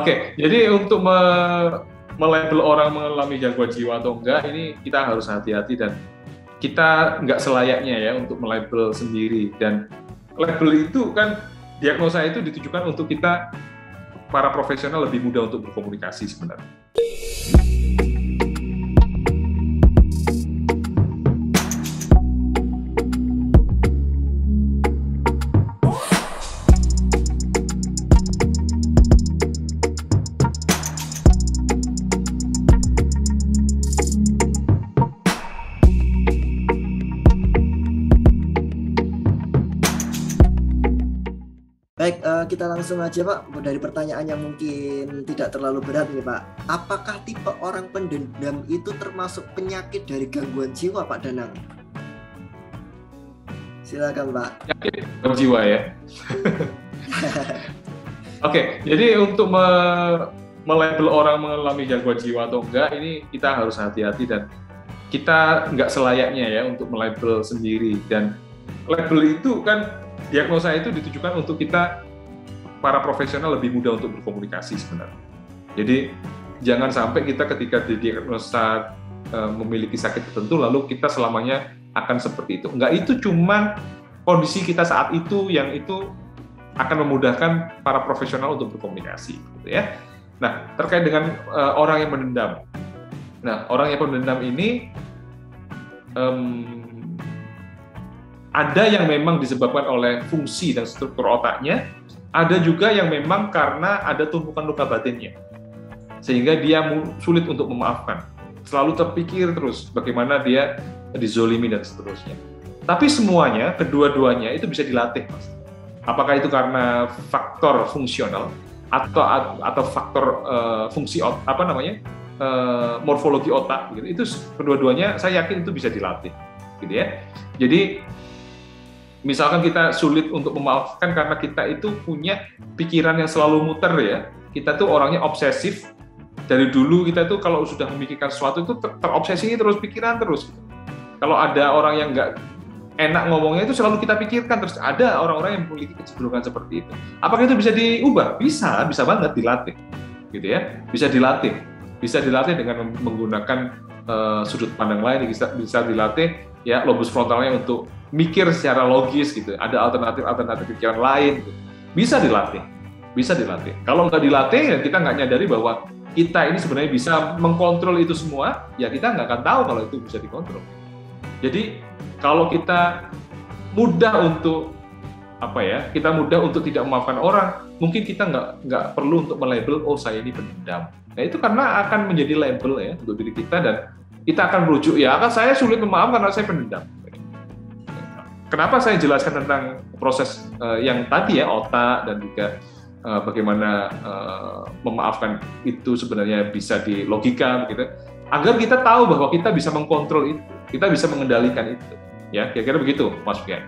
Oke, jadi untuk melabel orang mengalami gangguan jiwa atau enggak, ini kita harus hati-hati dan kita nggak selayaknya ya untuk melabel sendiri. Dan label itu kan, diagnosa itu ditujukan untuk kita, para profesional lebih mudah untuk berkomunikasi sebenarnya. Baik, kita langsung aja Pak, dari pertanyaan yang mungkin tidak terlalu berat nih Pak. Apakah tipe orang pendendam itu termasuk penyakit dari gangguan jiwa Pak Danang? Silakan Pak. Penyakit gangguan jiwa ya. Oke, jadi untuk melabel orang mengalami gangguan jiwa atau enggak, ini kita harus hati-hati dan kita nggak selayaknya ya untuk melabel sendiri. Dan label itu kan, diagnosa itu ditujukan untuk kita, para profesional lebih mudah untuk berkomunikasi sebenarnya. Jadi jangan sampai kita ketika didiagnosa memiliki sakit tertentu lalu kita selamanya akan seperti itu. Enggak, itu cuma kondisi kita saat itu yang itu akan memudahkan para profesional untuk berkomunikasi, gitu ya. Nah, terkait dengan orang yang mendendam. Nah, orang yang mendendam ini ada yang memang disebabkan oleh fungsi dan struktur otaknya, ada juga yang memang karena ada tumpukan luka batinnya, sehingga dia sulit untuk memaafkan, selalu terpikir terus bagaimana dia dizolimi dan seterusnya. Tapi semuanya, kedua-duanya itu bisa dilatih, Mas. Apakah itu karena faktor fungsional atau faktor fungsi morfologi otak, gitu. Itu kedua-duanya saya yakin itu bisa dilatih, gitu ya. Jadi misalkan kita sulit untuk memaafkan karena kita itu punya pikiran yang selalu muter ya. Kita tuh orangnya obsesif. Dari dulu kita tuh kalau sudah memikirkan sesuatu itu terobsesi terus, pikiran terus. Kalau ada orang yang nggak enak ngomongnya itu selalu kita pikirkan terus. Ada orang-orang yang memiliki kecenderungan seperti itu. Apakah itu bisa diubah? Bisa banget dilatih. Gitu ya. Bisa dilatih dengan menggunakan sudut pandang lain, bisa dilatih ya lobus frontalnya untuk mikir secara logis gitu. Ada alternatif pikiran lain gitu. Bisa dilatih. Kalau nggak dilatih ya kita nggak nyadari bahwa kita ini sebenarnya bisa mengkontrol itu semua, ya kita nggak akan tahu kalau itu bisa dikontrol. Jadi kalau kita mudah untuk tidak memaafkan orang, mungkin kita nggak perlu untuk melabel, oh saya ini pendendam. Nah itu karena akan menjadi label ya untuk diri kita dan kita akan merujuk, ya kan saya sulit memaafkan karena saya pendendam. Kenapa saya jelaskan tentang proses yang tadi ya, otak dan juga bagaimana memaafkan itu sebenarnya bisa di logika gitu, agar kita tahu bahwa kita bisa mengkontrol itu, kita bisa mengendalikan itu. Ya, kira-kira begitu Mas Fian.